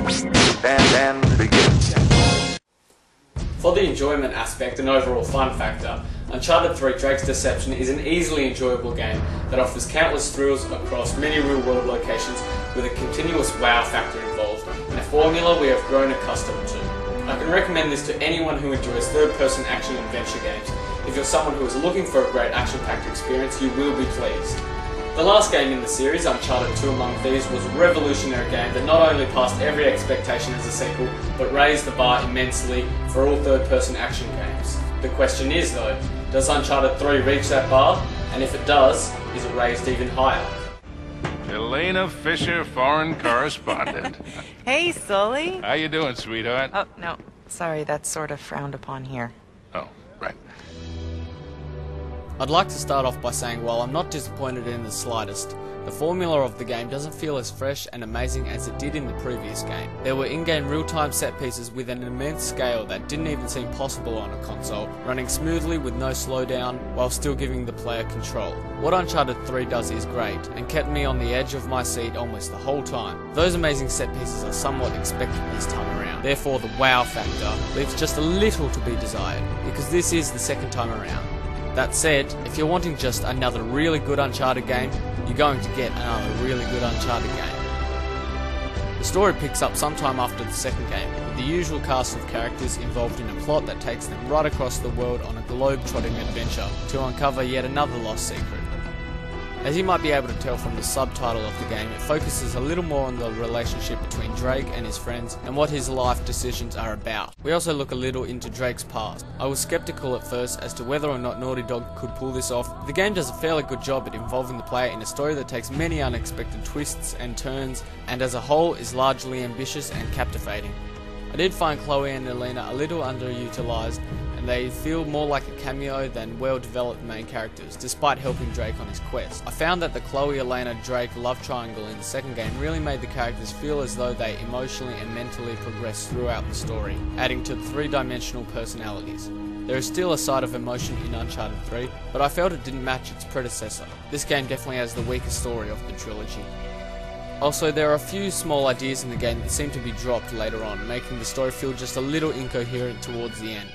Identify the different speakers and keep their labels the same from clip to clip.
Speaker 1: And begins.
Speaker 2: For the enjoyment aspect and overall fun factor, Uncharted 3 Drake's Deception is an easily enjoyable game that offers countless thrills across many real-world locations with a continuous wow factor involved, and a formula we have grown accustomed to. I can recommend this to anyone who enjoys third-person action-adventure games. If you're someone who is looking for a great action-packed experience, you will be pleased. The last game in the series, Uncharted 2 Among Thieves, was a revolutionary game that not only passed every expectation as a sequel, but raised the bar immensely for all third-person action games. The question is though, does Uncharted 3 reach that bar? And if it does, is it raised even higher?
Speaker 3: Elena Fisher, foreign correspondent.
Speaker 4: Hey, Sully.
Speaker 3: How you doing, sweetheart?
Speaker 4: Oh, no. Sorry, that's sort of frowned upon here.
Speaker 3: Oh, right.
Speaker 2: I'd like to start off by saying while I'm not disappointed in the slightest, the formula of the game doesn't feel as fresh and amazing as it did in the previous game. There were in-game real-time set pieces with an immense scale that didn't even seem possible on a console, running smoothly with no slowdown while still giving the player control. What Uncharted 3 does is great, and kept me on the edge of my seat almost the whole time. Those amazing set pieces are somewhat expected this time around, therefore the wow factor leaves just a little to be desired, because this is the second time around. That said, if you're wanting just another really good Uncharted game, you're going to get another really good Uncharted game. The story picks up sometime after the second game, with the usual cast of characters involved in a plot that takes them right across the world on a globe-trotting adventure to uncover yet another lost secret. As you might be able to tell from the subtitle of the game, it focuses a little more on the relationship between Drake and his friends and what his life decisions are about. We also look a little into Drake's past. I was skeptical at first as to whether or not Naughty Dog could pull this off. The game does a fairly good job at involving the player in a story that takes many unexpected twists and turns, and as a whole is largely ambitious and captivating. I did find Chloe and Elena a little underutilized, and they feel more like a cameo than well-developed main characters, despite helping Drake on his quest. I found that the Chloe, Elena, Drake love triangle in the second game really made the characters feel as though they emotionally and mentally progressed throughout the story, adding to the three-dimensional personalities. There is still a side of emotion in Uncharted 3, but I felt it didn't match its predecessor. This game definitely has the weakest story of the trilogy. Also, there are a few small ideas in the game that seem to be dropped later on, making the story feel just a little incoherent towards the end.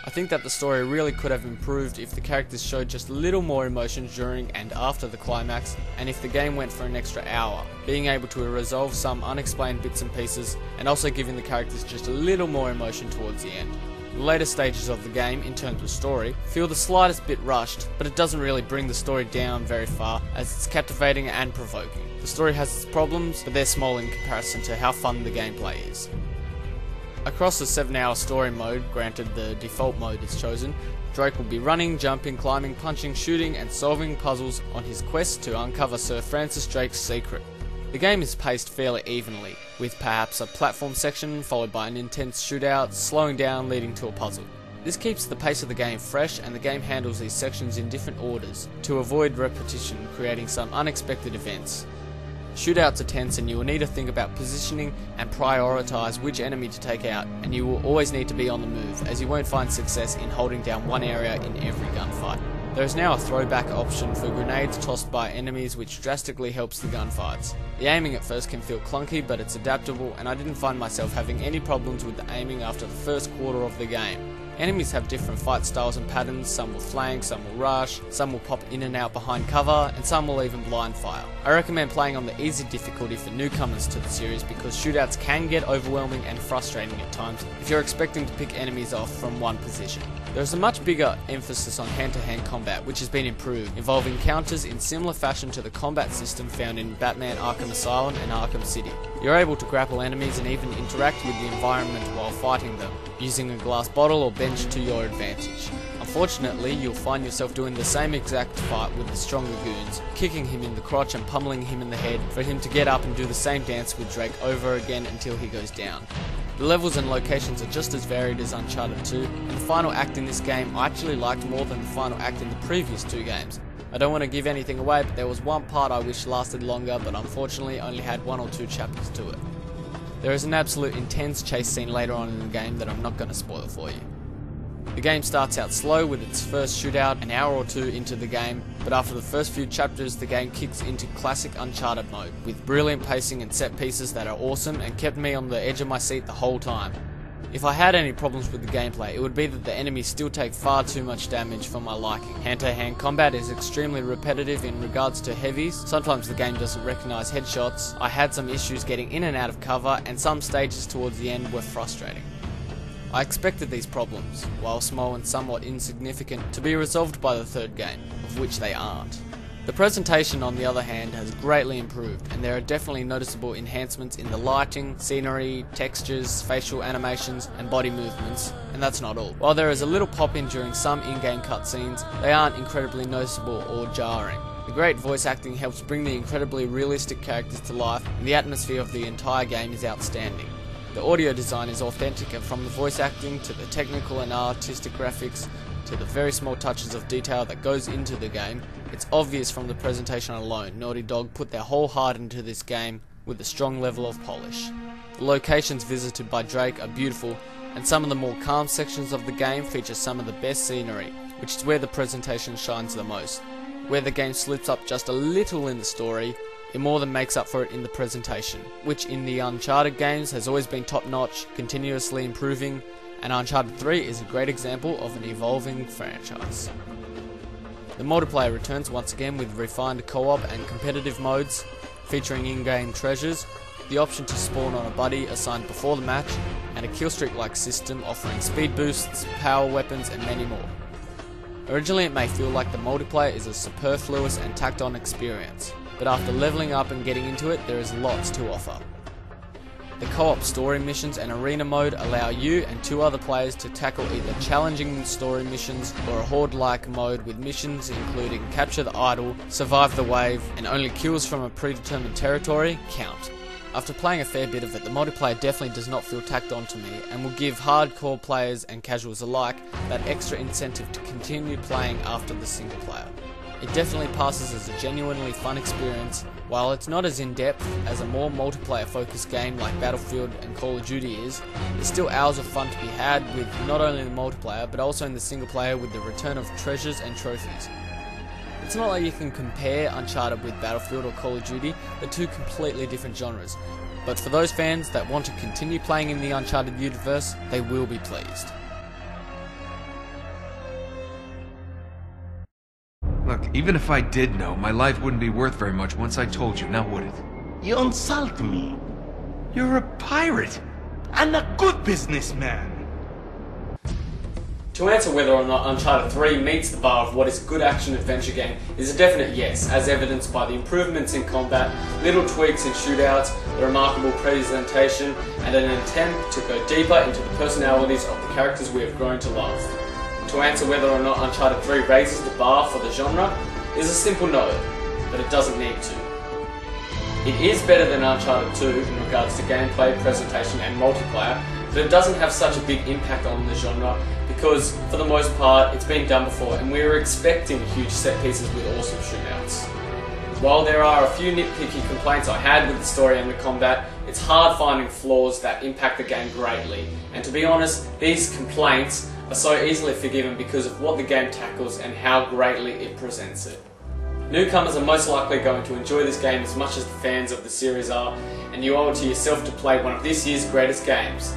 Speaker 2: I think that the story really could have improved if the characters showed just a little more emotion during and after the climax, and if the game went for an extra hour, being able to resolve some unexplained bits and pieces, and also giving the characters just a little more emotion towards the end. The later stages of the game, in terms of story, feel the slightest bit rushed, but it doesn't really bring the story down very far, as it's captivating and provoking. The story has its problems, but they're small in comparison to how fun the gameplay is. Across the 7-hour story mode, granted the default mode is chosen, Drake will be running, jumping, climbing, punching, shooting and solving puzzles on his quest to uncover Sir Francis Drake's secret. The game is paced fairly evenly, with perhaps a platform section followed by an intense shootout, slowing down leading to a puzzle. This keeps the pace of the game fresh, and the game handles these sections in different orders to avoid repetition, creating some unexpected events. Shootouts are tense, and you will need to think about positioning and prioritise which enemy to take out, and you will always need to be on the move, as you won't find success in holding down one area in every gunfight. There is now a throwback option for grenades tossed by enemies, which drastically helps the gunfights. The aiming at first can feel clunky, but it's adaptable, and I didn't find myself having any problems with the aiming after the first quarter of the game. Enemies have different fight styles and patterns. Some will flank, some will rush, some will pop in and out behind cover, and some will even blind fire. I recommend playing on the easy difficulty for newcomers to the series, because shootouts can get overwhelming and frustrating at times if you're expecting to pick enemies off from one position. There is a much bigger emphasis on hand-to-hand combat, which has been improved, involving counters in similar fashion to the combat system found in Batman Arkham Asylum and Arkham City. You're able to grapple enemies and even interact with the environment while fighting them, using a glass bottle or bench to your advantage. Unfortunately, you'll find yourself doing the same exact fight with the stronger goons, kicking him in the crotch and pummeling him in the head for him to get up and do the same dance with Drake over again until he goes down. The levels and locations are just as varied as Uncharted 2, and the final act in this game I actually liked more than the final act in the previous two games. I don't want to give anything away, but there was one part I wish lasted longer, but unfortunately only had 1 or 2 chapters to it. There is an absolute intense chase scene later on in the game that I'm not going to spoil for you. The game starts out slow with its first shootout an hour or two into the game, but after the first few chapters the game kicks into classic Uncharted mode, with brilliant pacing and set pieces that are awesome and kept me on the edge of my seat the whole time. If I had any problems with the gameplay, it would be that the enemies still take far too much damage for my liking. Hand-to-hand combat is extremely repetitive in regards to heavies. Sometimes the game doesn't recognise headshots. I had some issues getting in and out of cover, and some stages towards the end were frustrating. I expected these problems, while small and somewhat insignificant, to be resolved by the third game, of which they aren't. The presentation, on the other hand, has greatly improved, and there are definitely noticeable enhancements in the lighting, scenery, textures, facial animations, and body movements, and that's not all. While there is a little pop-in during some in-game cutscenes, they aren't incredibly noticeable or jarring. The great voice acting helps bring the incredibly realistic characters to life, and the atmosphere of the entire game is outstanding. The audio design is authentic, and from the voice acting to the technical and artistic graphics, to the very small touches of detail that goes into the game, it's obvious from the presentation alone Naughty Dog put their whole heart into this game with a strong level of polish. The locations visited by Drake are beautiful, and some of the more calm sections of the game feature some of the best scenery, which is where the presentation shines the most. Where the game slips up just a little in the story, it more than makes up for it in the presentation, which in the Uncharted games has always been top notch, continuously improving, and Uncharted 3 is a great example of an evolving franchise. The multiplayer returns once again with refined co-op and competitive modes, featuring in-game treasures, the option to spawn on a buddy assigned before the match, and a killstreak-like system offering speed boosts, power weapons, and many more. Originally it may feel like the multiplayer is a superfluous and tacked-on experience, but after leveling up and getting into it, there is lots to offer. The co-op story missions and arena mode allow you and 2 other players to tackle either challenging story missions or a horde-like mode with missions including capture the idol, survive the wave, and only kills from a predetermined territory count. After playing a fair bit of it, the multiplayer definitely does not feel tacked on to me, and will give hardcore players and casuals alike that extra incentive to continue playing after the single player. It definitely passes as a genuinely fun experience. While it's not as in-depth as a more multiplayer-focused game like Battlefield and Call of Duty is, there's still hours of fun to be had with not only the multiplayer, but also in the single player with the return of treasures and trophies. It's not like you can compare Uncharted with Battlefield or Call of Duty, they're 2 completely different genres, but for those fans that want to continue playing in the Uncharted universe, they will be pleased.
Speaker 1: Look, even if I did know, my life wouldn't be worth very much once I told you, now would it?
Speaker 5: You insult me.
Speaker 1: You're a pirate!
Speaker 5: And a good businessman.
Speaker 2: To answer whether or not Uncharted 3 meets the bar of what is a good action-adventure game is a definite yes, as evidenced by the improvements in combat, little tweaks in shootouts, the remarkable presentation, and an attempt to go deeper into the personalities of the characters we have grown to love. To answer whether or not Uncharted 3 raises the bar for the genre is a simple no, but it doesn't need to. It is better than Uncharted 2 in regards to gameplay, presentation and multiplayer, but it doesn't have such a big impact on the genre because, for the most part, it's been done before and we were expecting huge set pieces with awesome shootouts. While there are a few nitpicky complaints I had with the story and the combat, it's hard finding flaws that impact the game greatly, and to be honest, these complaints are so easily forgiven because of what the game tackles and how greatly it presents it. Newcomers are most likely going to enjoy this game as much as the fans of the series are, and you owe it to yourself to play one of this year's greatest games.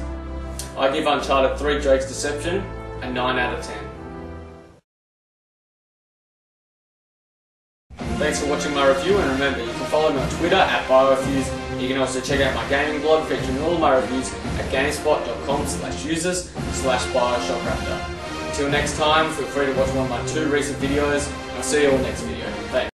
Speaker 2: I give Uncharted 3 Drake's Deception a 9 out of 10. Thanks for watching my review, and remember, you can follow me on Twitter at Biofuze. You can also check out my gaming blog featuring all my reviews at gamespot.com/users/BioShockRaptor. Until next time, feel free to watch one of my 2 recent videos, and I'll see you all next video. Thanks.